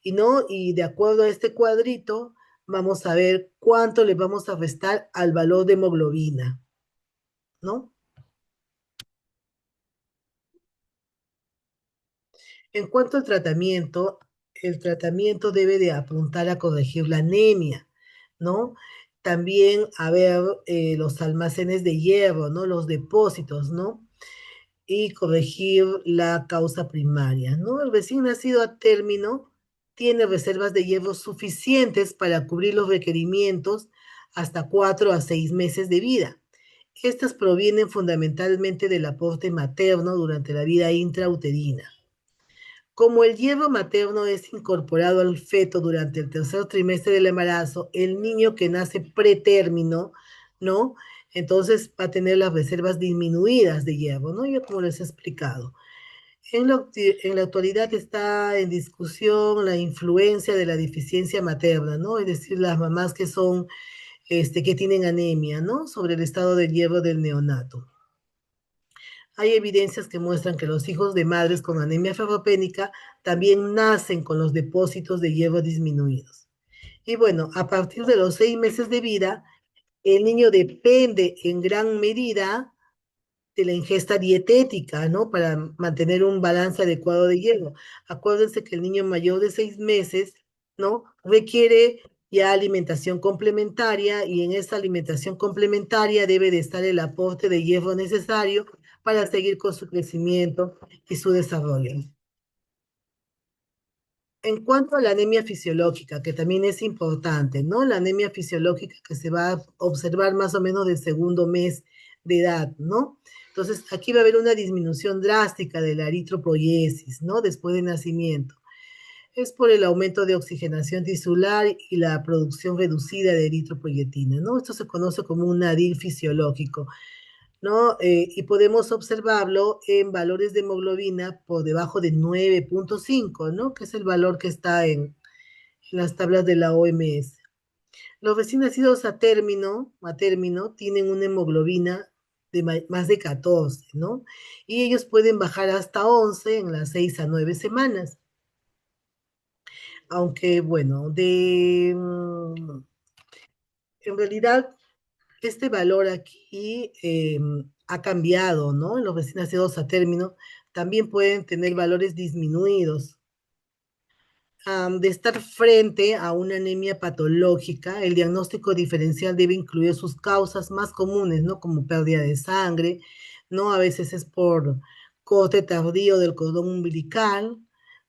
y no, y de acuerdo a este cuadrito, vamos a ver cuánto le vamos a restar al valor de hemoglobina, ¿no? En cuanto al tratamiento, el tratamiento debe de apuntar a corregir la anemia, ¿no? también a ver los almacenes de hierro, ¿no? Los depósitos, ¿no? Y corregir la causa primaria, ¿no? El recién nacido a término tiene reservas de hierro suficientes para cubrir los requerimientos hasta 4 a 6 meses de vida. Estas provienen fundamentalmente del aporte materno durante la vida intrauterina. Como el hierro materno es incorporado al feto durante el tercer trimestre del embarazo, el niño que nace pretérmino, ¿no? Entonces va a tener las reservas disminuidas de hierro, ¿no? Yo como les he explicado. En la actualidad está en discusión la influencia de la deficiencia materna, ¿no? Es decir, las mamás que son, que tienen anemia, ¿no? Sobre el estado del hierro del neonato. Hay evidencias que muestran que los hijos de madres con anemia ferropénica también nacen con los depósitos de hierro disminuidos. Y bueno, a partir de los 6 meses de vida, el niño depende en gran medida de la ingesta dietética, ¿no? Para mantener un balance adecuado de hierro. Acuérdense que el niño mayor de 6 meses, ¿no? Requiere ya alimentación complementaria y en esa alimentación complementaria debe de estar el aporte de hierro necesario para seguir con su crecimiento y su desarrollo. En cuanto a la anemia fisiológica, que también es importante, ¿no? La anemia fisiológica que se va a observar más o menos del segundo mes de edad, ¿no? Entonces, aquí va a haber una disminución drástica de la eritropoiesis, ¿no? Después del nacimiento. Es por el aumento de oxigenación tisular y la producción reducida de eritropoyetina, ¿no? Esto se conoce como un nadir fisiológico, ¿no? Y podemos observarlo en valores de hemoglobina por debajo de 9,5, ¿no? Que es el valor que está en las tablas de la OMS. Los recién nacidos a término tienen una hemoglobina de más de 14, ¿no? Y ellos pueden bajar hasta 11 en las 6 a 9 semanas. Aunque, bueno, en realidad este valor aquí ha cambiado, ¿no? En los recién nacidos a término también pueden tener valores disminuidos. De estar frente a una anemia patológica, el diagnóstico diferencial debe incluir sus causas más comunes, ¿no? Como pérdida de sangre, ¿no? A veces es por corte tardío del cordón umbilical,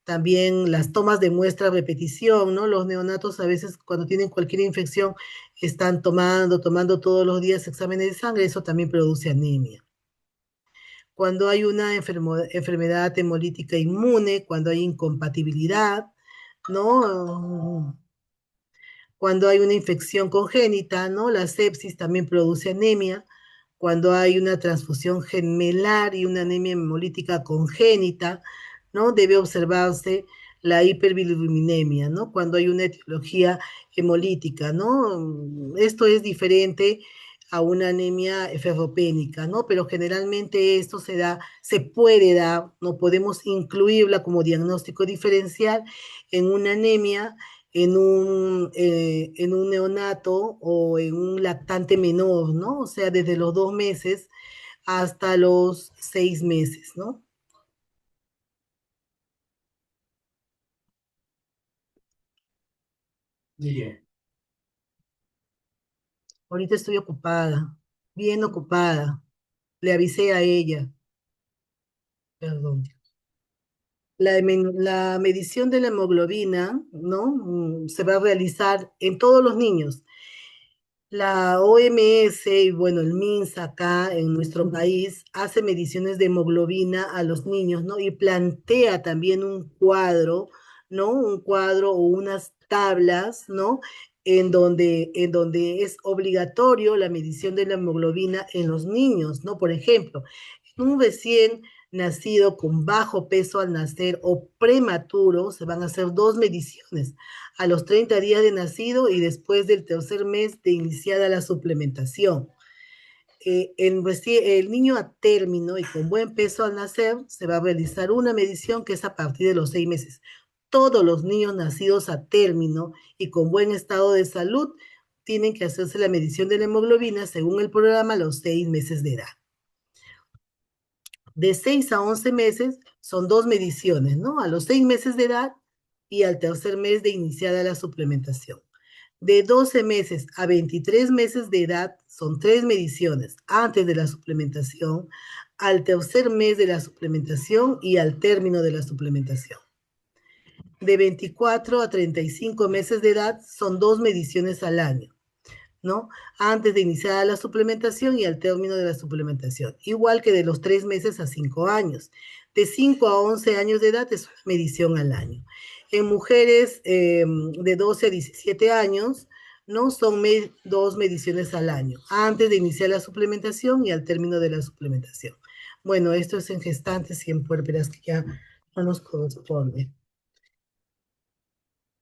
también las tomas de muestra a repetición, ¿no? Los neonatos a veces cuando tienen cualquier infección están tomando todos los días exámenes de sangre, eso también produce anemia. Cuando hay una enfermedad hemolítica inmune, cuando hay incompatibilidad, ¿no? Cuando hay una infección congénita, ¿no? La sepsis también produce anemia. Cuando hay una transfusión gemelar y una anemia hemolítica congénita, ¿no? Debe observarse la hiperbilirubinemia, ¿no? Cuando hay una etiología hemolítica, ¿no? Esto es diferente a una anemia ferropénica, ¿no? Pero generalmente esto se puede dar, no podemos incluirla como diagnóstico diferencial en una anemia en un neonato o en un lactante menor, ¿no? O sea, desde los 2 meses hasta los 6 meses, ¿no? Bien. Ahorita estoy ocupada, bien ocupada. Le avisé a ella, perdón. La medición de la hemoglobina, ¿no? Se va a realizar en todos los niños. La OMS y bueno, el MINSA acá en nuestro país hace mediciones de hemoglobina a los niños, ¿no? Y plantea también un cuadro, ¿no? Un cuadro o unas tablas, ¿no? En donde es obligatorio la medición de la hemoglobina en los niños, ¿no? Por ejemplo, un recién nacido con bajo peso al nacer o prematuro, se van a hacer dos mediciones a los 30 días de nacido y después del tercer mes de iniciada la suplementación. El niño a término y con buen peso al nacer se va a realizar una medición que es a partir de los 6 meses. Todos los niños nacidos a término y con buen estado de salud tienen que hacerse la medición de la hemoglobina según el programa a los 6 meses de edad. De 6 a 11 meses son dos mediciones, ¿no? A los 6 meses de edad y al tercer mes de iniciada la suplementación. De 12 meses a 23 meses de edad son 3 mediciones antes de la suplementación, al tercer mes de la suplementación y al término de la suplementación. De 24 a 35 meses de edad son 2 mediciones al año, ¿no? Antes de iniciar la suplementación y al término de la suplementación. Igual que de los 3 meses a 5 años. De 5 a 11 años de edad es una medición al año. En mujeres de 12 a 17 años, ¿no? Son 2 mediciones al año, antes de iniciar la suplementación y al término de la suplementación. Bueno, esto es en gestantes y en puérperas que ya no nos corresponde.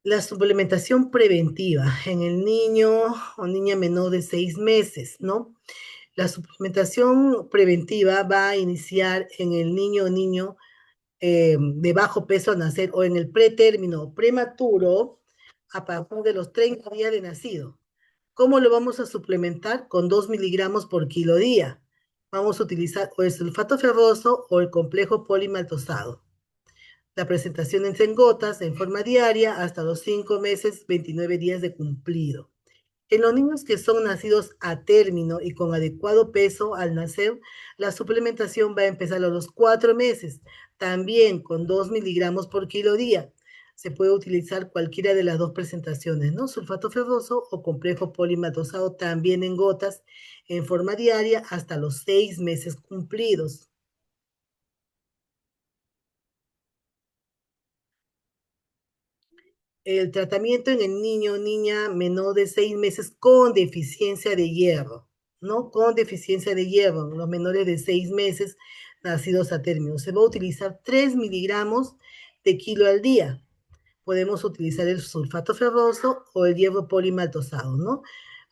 La suplementación preventiva en el niño o niña menor de 6 meses, ¿no? La suplementación preventiva va a iniciar en el niño o niño de bajo peso al nacer o en el pretérmino prematuro a partir de los 30 días de nacido. ¿Cómo lo vamos a suplementar? Con 2 miligramos por kilo día. Vamos a utilizar o el sulfato ferroso o el complejo polimaltosado. La presentación es en gotas, en forma diaria, hasta los 5 meses, 29 días de cumplido. En los niños que son nacidos a término y con adecuado peso al nacer, la suplementación va a empezar a los 4 meses, también con 2 miligramos por kilo día. Se puede utilizar cualquiera de las dos presentaciones, ¿no? Sulfato ferroso o complejo polimatosado también en gotas, en forma diaria, hasta los 6 meses cumplidos. El tratamiento en el niño o niña menor de 6 meses con deficiencia de hierro, ¿no? Con deficiencia de hierro, los menores de 6 meses nacidos a término. Se va a utilizar 3 miligramos de kilo al día. Podemos utilizar el sulfato ferroso o el hierro polimaltosado, ¿no?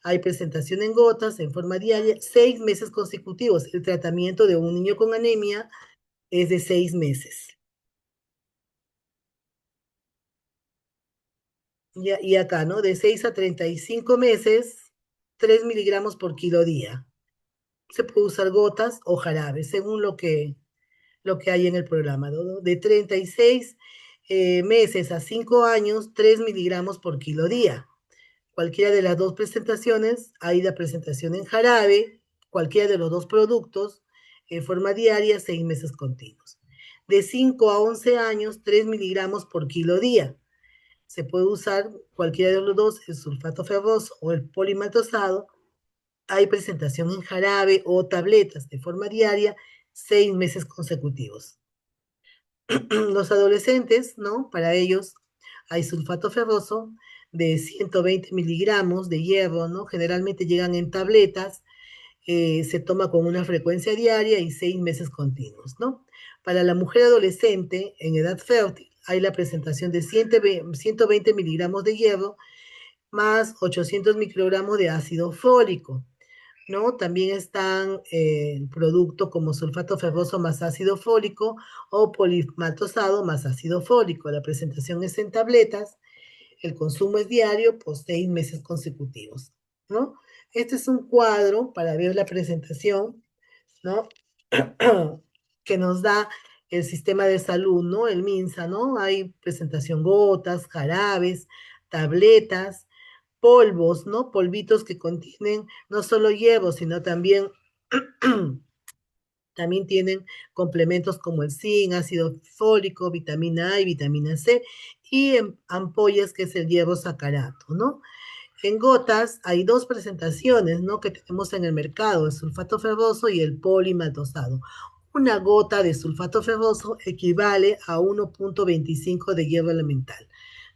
Hay presentación en gotas, en forma diaria, 6 meses consecutivos. El tratamiento de un niño con anemia es de 6 meses. Y acá, ¿no? De 6 a 35 meses, 3 miligramos por kilo día. Se puede usar gotas o jarabes, según lo que hay en el programa, ¿no? De 36 meses a 5 años, 3 miligramos por kilo día. Cualquiera de las dos presentaciones, hay la presentación en jarabe, cualquiera de los dos productos, en forma diaria, 6 meses continuos. De 5 a 11 años, 3 miligramos por kilo día. Se puede usar cualquiera de los dos, el sulfato ferroso o el polimaltosado. Hay presentación en jarabe o tabletas de forma diaria, 6 meses consecutivos. Los adolescentes, ¿no? Para ellos hay sulfato ferroso de 120 miligramos de hierro, ¿no? Generalmente llegan en tabletas, se toma con una frecuencia diaria y 6 meses continuos, ¿no? Para la mujer adolescente en edad fértil hay la presentación de 120 miligramos de hierro más 800 microgramos de ácido fólico, ¿no? También están productos como sulfato ferroso más ácido fólico o polimaltosado más ácido fólico. La presentación es en tabletas, el consumo es diario por 6 meses consecutivos, ¿no? Este es un cuadro para ver la presentación, ¿no? Que nos da el sistema de salud, ¿no? El MINSA, ¿no? Hay presentación gotas, jarabes, tabletas, polvos, ¿no? Polvitos que contienen no solo hierro, sino también, también tienen complementos como el zinc, ácido fólico, vitamina A y vitamina C, y en ampollas que es el hierro sacarato, ¿no? En gotas hay dos presentaciones, ¿no? Que tenemos en el mercado, el sulfato ferroso y el polimaltosado. Una gota de sulfato ferroso equivale a 1.25 de hierro elemental,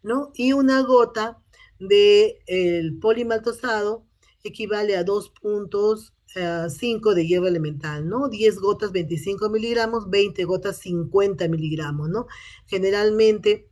¿no? Y una gota de el polimaltosado equivale a 2.5 de hierro elemental, ¿no? 10 gotas 25 miligramos, 20 gotas 50 miligramos, ¿no? Generalmente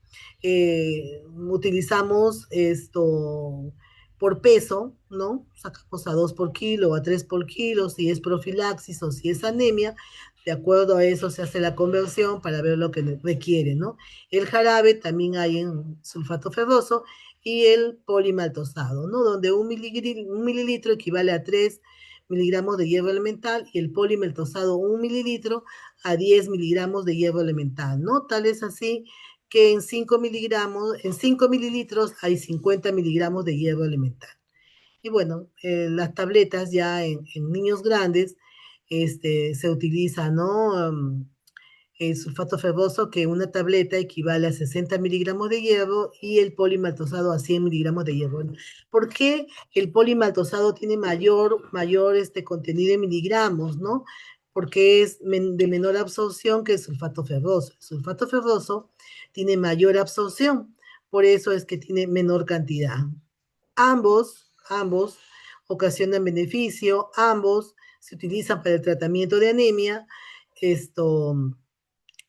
utilizamos esto por peso, ¿no? Sacamos a 2 por kilo, a 3 por kilo, si es profilaxis o si es anemia, de acuerdo a eso se hace la conversión para ver lo que requiere, ¿no? El jarabe también hay en sulfato ferroso y el polimaltosado, ¿no? Donde un mililitro equivale a 3 miligramos de hierro elemental y el polimaltosado 1 mililitro a 10 miligramos de hierro elemental, ¿no? Tal es así que en 5 mililitros hay 50 miligramos de hierro elemental. Y bueno, las tabletas ya en niños grandes se utiliza, ¿no? El sulfato ferroso, que una tableta equivale a 60 miligramos de hierro y el polimaltosado a 100 miligramos de hierro. ¿Por qué el polimaltosado tiene mayor contenido en miligramos, no? Porque es de menor absorción que el sulfato ferroso. El sulfato ferroso tiene mayor absorción, por eso es que tiene menor cantidad. Ambos ocasionan beneficio, ambos se utilizan para el tratamiento de anemia. Esto,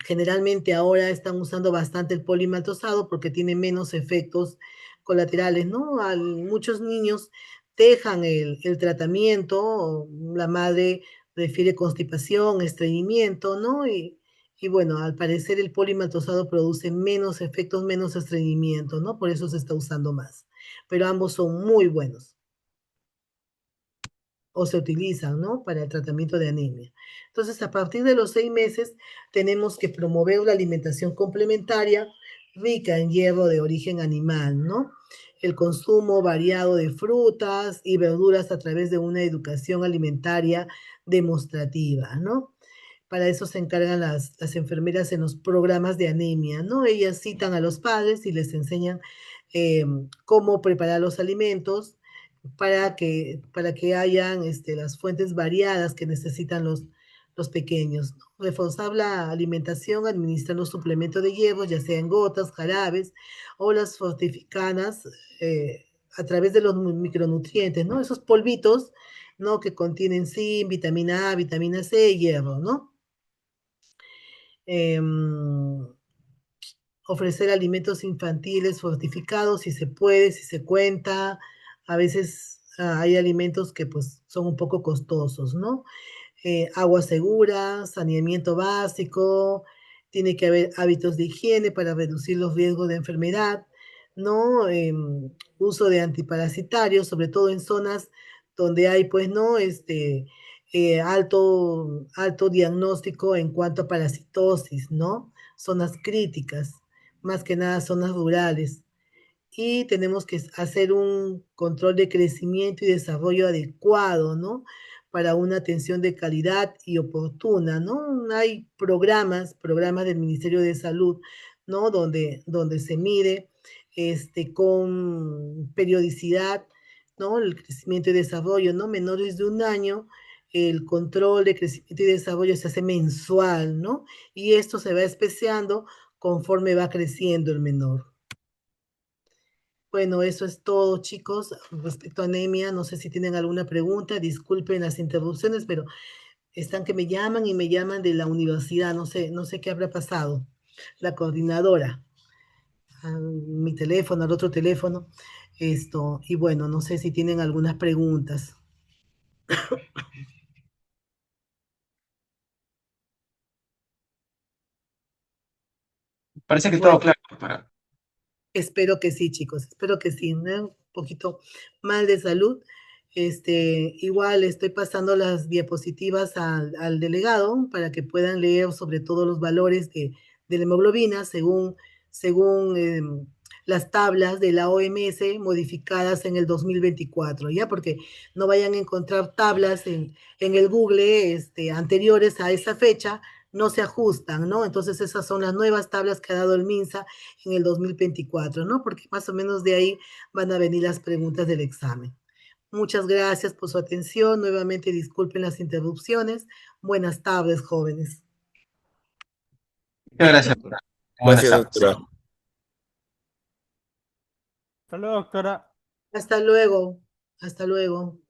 Generalmente ahora están usando bastante el polimaltosado porque tiene menos efectos colaterales, ¿no? Muchos niños dejan el tratamiento, la madre refiere constipación, estreñimiento, ¿no? Y bueno, al parecer el polimaltosado produce menos efectos, menos estreñimiento, ¿no? Por eso se está usando más. Pero ambos son muy buenos o se utilizan, ¿no? Para el tratamiento de anemia. Entonces, a partir de los 6 meses, tenemos que promover la alimentación complementaria rica en hierro de origen animal, ¿no? El consumo variado de frutas y verduras a través de una educación alimentaria demostrativa, ¿no? Para eso se encargan las enfermeras en los programas de anemia, ¿no? Ellas citan a los padres y les enseñan eh, cómo preparar los alimentos para que hayan las fuentes variadas que necesitan los pequeños, ¿no? Reforzar la alimentación administrando suplementos de hierro, ya sea en gotas, jarabes o las fortificadas a través de los micronutrientes, ¿no? Esos polvitos, ¿no? Que contienen zinc, vitamina A, vitamina C y hierro, ¿no? Em, Ofrecer alimentos infantiles fortificados, si se puede, si se cuenta. A veces hay alimentos que pues son un poco costosos, ¿no? Agua segura, saneamiento básico, tiene que haber hábitos de higiene para reducir los riesgos de enfermedad, ¿no? Uso de antiparasitarios, sobre todo en zonas donde hay, pues, ¿no? Alto diagnóstico en cuanto a parasitosis, ¿no? Zonas críticas, más que nada zonas rurales, y tenemos que hacer un control de crecimiento y desarrollo adecuado, ¿no? Para una atención de calidad y oportuna, ¿no? Hay programas del Ministerio de Salud, ¿no? Donde se mide con periodicidad, ¿no? El crecimiento y desarrollo, ¿no? Menores de un año, el control de crecimiento y desarrollo se hace mensual, ¿no? Y esto se va especiando conforme va creciendo el menor. Bueno, eso es todo, chicos. Respecto a anemia, no sé si tienen alguna pregunta. Disculpen las interrupciones, pero están que me llaman y me llaman de la universidad. No sé qué habrá pasado. La coordinadora, a mi teléfono, al otro teléfono. Y bueno, no sé si tienen algunas preguntas. Parece que todo Bueno, claro, doctora. espero que sí, chicos, espero que sí, ¿no? Un poquito mal de salud. Igual estoy pasando las diapositivas al delegado para que puedan leer sobre todo los valores de la hemoglobina según las tablas de la OMS modificadas en el 2024, ¿ya? Porque no vayan a encontrar tablas en el Google anteriores a esa fecha, no se ajustan, ¿no? Entonces esas son las nuevas tablas que ha dado el MINSA en el 2024, ¿no? Porque más o menos de ahí van a venir las preguntas del examen. Muchas gracias por su atención. Nuevamente disculpen las interrupciones. Buenas tardes, jóvenes. Muchas gracias, doctora. Buenas Gracias, tardes. doctora. Hasta luego, doctora. Hasta luego. Hasta luego.